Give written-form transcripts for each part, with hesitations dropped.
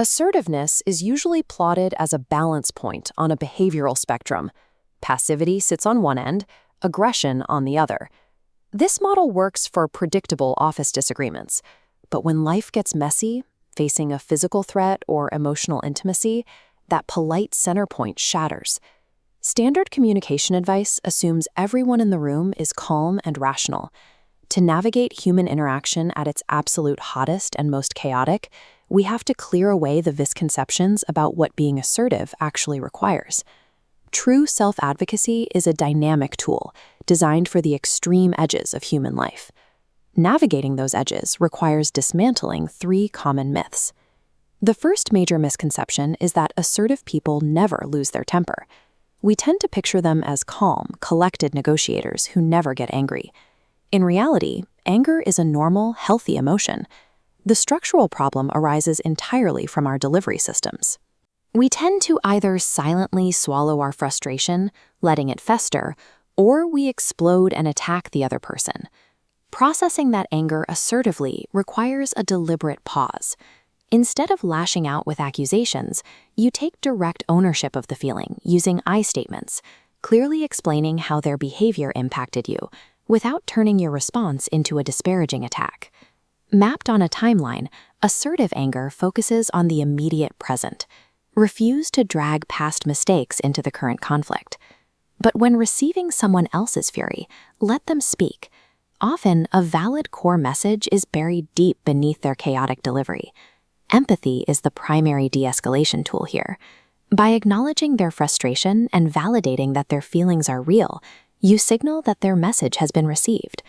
Assertiveness is usually plotted as a balance point on a behavioral spectrum. Passivity sits on one end, aggression on the other. This model works for predictable office disagreements, but when life gets messy, facing a physical threat or emotional intimacy, that polite center point shatters. Standard communication advice assumes everyone in the room is calm and rational. To navigate human interaction at its absolute hottest and most chaotic, we have to clear away the misconceptions about what being assertive actually requires. True self-advocacy is a dynamic tool designed for the extreme edges of human life. Navigating those edges requires dismantling 3 common myths. The first major misconception is that assertive people never lose their temper. We tend to picture them as calm, collected negotiators who never get angry. In reality, anger is a normal, healthy emotion. The structural problem arises entirely from our delivery systems. We tend to either silently swallow our frustration, letting it fester, or we explode and attack the other person. Processing that anger assertively requires a deliberate pause. Instead of lashing out with accusations, you take direct ownership of the feeling using I statements, clearly explaining how their behavior impacted you, without turning your response into a disparaging attack. Mapped on a timeline, assertive anger focuses on the immediate present. Refuse to drag past mistakes into the current conflict. But when receiving someone else's fury, let them speak. Often, a valid core message is buried deep beneath their chaotic delivery. Empathy is the primary de-escalation tool here. By acknowledging their frustration and validating that their feelings are real, you signal that their message has been received.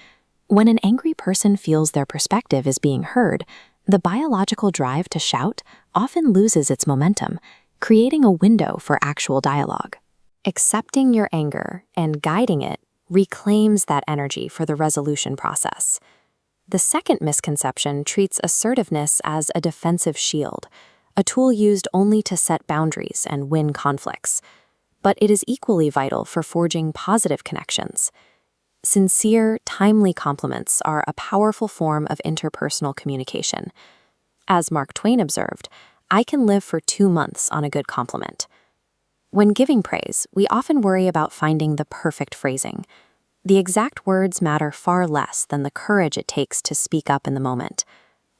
When an angry person feels their perspective is being heard, the biological drive to shout often loses its momentum, creating a window for actual dialogue. Accepting your anger and guiding it reclaims that energy for the resolution process. The second misconception treats assertiveness as a defensive shield, a tool used only to set boundaries and win conflicts. But it is equally vital for forging positive connections. Sincere, timely compliments are a powerful form of interpersonal communication. As Mark Twain observed, I can live for 2 months on a good compliment. When giving praise, we often worry about finding the perfect phrasing. The exact words matter far less than the courage it takes to speak up in the moment.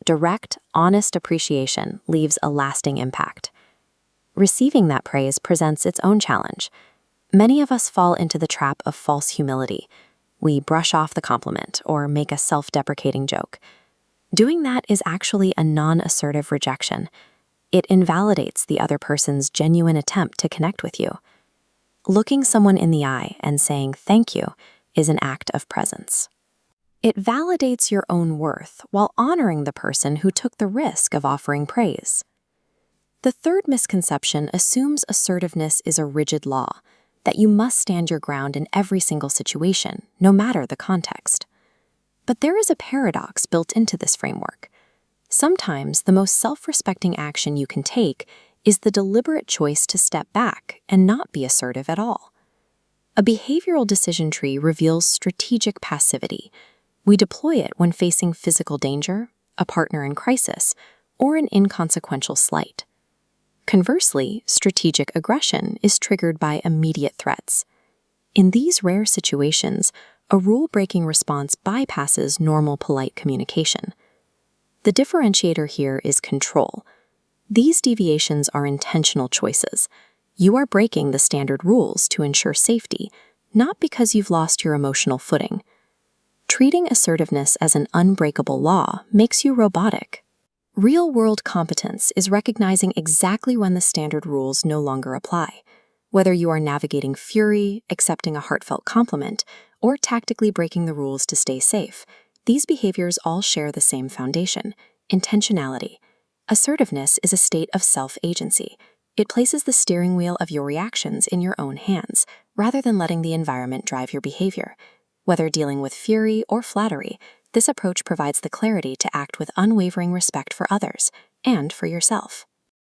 Direct, honest appreciation leaves a lasting impact. Receiving that praise presents its own challenge. Many of us fall into the trap of false humility. We brush off the compliment or make a self-deprecating joke. Doing that is actually a non-assertive rejection. It invalidates the other person's genuine attempt to connect with you. Looking someone in the eye and saying thank you is an act of presence. It validates your own worth while honoring the person who took the risk of offering praise. The third misconception assumes assertiveness is a rigid law, that you must stand your ground in every single situation, no matter the context. But there is a paradox built into this framework. Sometimes the most self-respecting action you can take is the deliberate choice to step back and not be assertive at all. A behavioral decision tree reveals strategic passivity. We deploy it when facing physical danger, a partner in crisis, or an inconsequential slight. Conversely, strategic aggression is triggered by immediate threats. In these rare situations, a rule-breaking response bypasses normal polite communication. The differentiator here is control. These deviations are intentional choices. You are breaking the standard rules to ensure safety, not because you've lost your emotional footing. Treating assertiveness as an unbreakable law makes you robotic. Real-world competence is recognizing exactly when the standard rules no longer apply. Whether you are navigating fury, accepting a heartfelt compliment, or tactically breaking the rules to stay safe, these behaviors all share the same foundation: intentionality. Assertiveness is a state of self-agency. It places the steering wheel of your reactions in your own hands, rather than letting the environment drive your behavior. Whether dealing with fury or flattery, this approach provides the clarity to act with unwavering respect for others and for yourself.